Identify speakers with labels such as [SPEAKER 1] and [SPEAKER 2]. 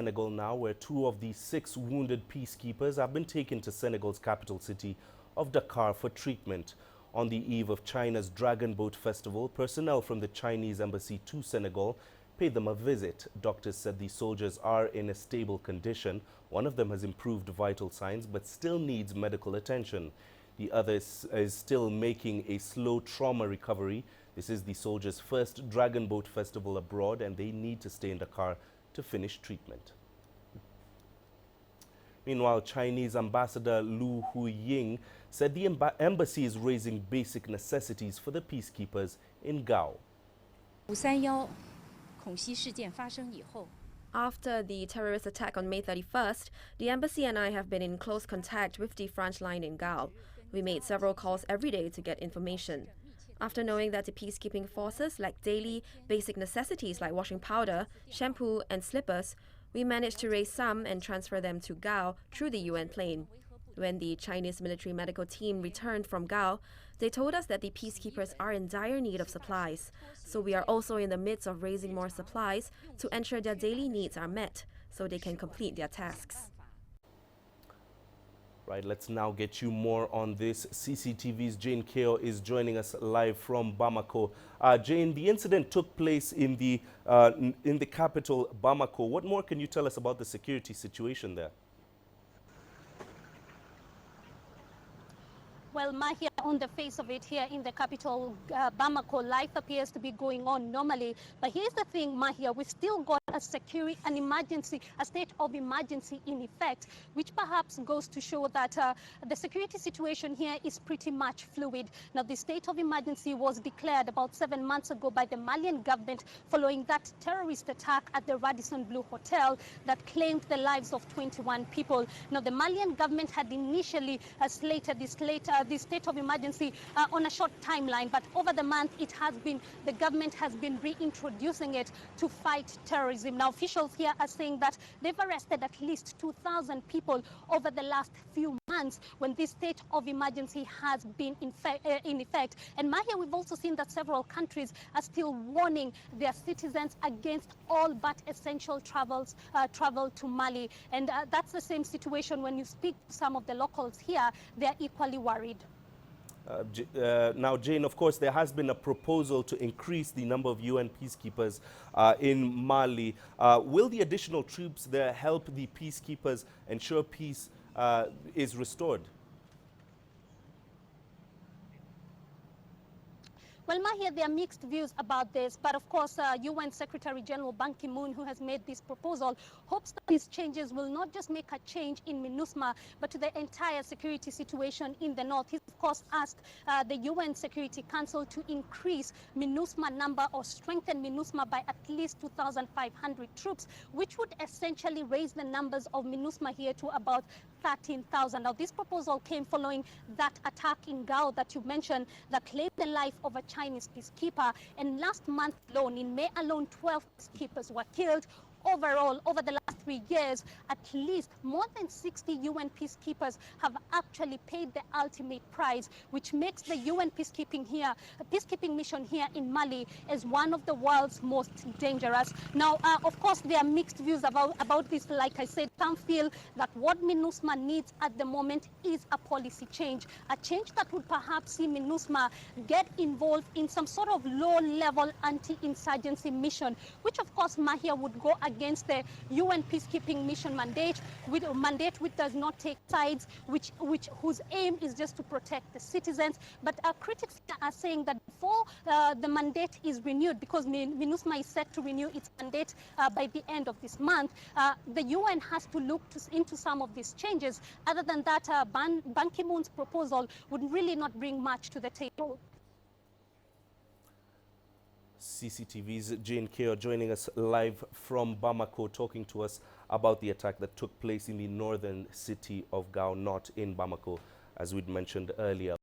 [SPEAKER 1] Senegal now, where 2 of the 6 wounded peacekeepers have been taken to Senegal's capital city of Dakar for treatment. On the eve of China's Dragon Boat Festival, personnel from the Chinese embassy to Senegal paid them a visit. Doctors said the soldiers are in a stable condition. One of them has improved vital signs but still needs medical attention. The other is still making a slow trauma recovery. This is the soldiers' first Dragon Boat Festival abroad, and they need to stay in Dakar to finish treatment. Meanwhile, Chinese Ambassador Lu Huiy-ing said the embassy is raising basic necessities for the peacekeepers in Gao.
[SPEAKER 2] After the terrorist attack on May 31st, the embassy and I have been in close contact with the front line in Gao. We made several calls every day to get information. After knowing that the peacekeeping forces lack daily basic necessities like washing powder, shampoo and slippers, we managed to raise some and transfer them to Gao through the UN plane. When the Chinese military medical team returned from Gao, they told us that the peacekeepers are in dire need of supplies. So we are also in the midst of raising more supplies to ensure their daily needs are met so they can complete their tasks.
[SPEAKER 1] Right, let's now get you more on this. CCTV's Jane Keo is joining us live from Bamako. Jane, the incident took place in the capital, Bamako. What more can you tell us about the security situation there?
[SPEAKER 3] Well, Mahia, on the face of it here in the capital, Bamako, life appears to be going on normally. But here's the thing, Mahia, we've still got a state of emergency in effect, which perhaps goes to show that the security situation here is pretty much fluid. Now, the state of emergency was declared about 7 months ago by the Malian government following that terrorist attack at the Radisson Blu Hotel that claimed the lives of 21 people. Now, the Malian government had initially slated this state of emergency on a short timeline, but over the month the government has been reintroducing it to fight terrorism. Now, officials here are saying that they've arrested at least 2,000 people over the last few months when this state of emergency has been in effect. And Mahia, we've also seen that several countries are still warning their citizens against all but essential travel to Mali. And that's the same situation when you speak to some of the locals here. They're equally worried.
[SPEAKER 1] Now, Jane, of course, there has been a proposal to increase the number of UN peacekeepers in Mali. Will the additional troops there help the peacekeepers ensure peace is restored?
[SPEAKER 3] Well, Mahia, there are mixed views about this, but of course, UN Secretary General Ban Ki-moon, who has made this proposal, hopes that these changes will not just make a change in MINUSMA, but to the entire security situation in the north. He's, of course, asked the UN Security Council to increase MINUSMA number or strengthen MINUSMA by at least 2,500 troops, which would essentially raise the numbers of MINUSMA here to about 13,000. Now, this proposal came following that attack in Gao that you mentioned that claimed the life of a Chinese peacekeeper. And last month alone, in May alone, 12 peacekeepers were killed. Overall, over the last 3 years, at least more than 60 UN peacekeepers have actually paid the ultimate price, which makes the UN peacekeeping mission here in Mali as one of the world's most dangerous. Now, of course, there are mixed views about this. Like I said, some feel that what MINUSMA needs at the moment is a policy change, a change that would perhaps see MINUSMA get involved in some sort of low-level anti-insurgency mission, which, of course, Mahia would go against the UN peacekeeping mission mandate, which does not take sides, whose aim is just to protect the citizens. But critics are saying that before the mandate is renewed, because MINUSMA is set to renew its mandate by the end of this month, the UN has to look into some of these changes. Other than that, Ban Ki-moon's proposal would really not bring much to the table.
[SPEAKER 1] CCTV's Jane Keo joining us live from Bamako, talking to us about the attack that took place in the northern city of Gao, not in Bamako, as we'd mentioned earlier.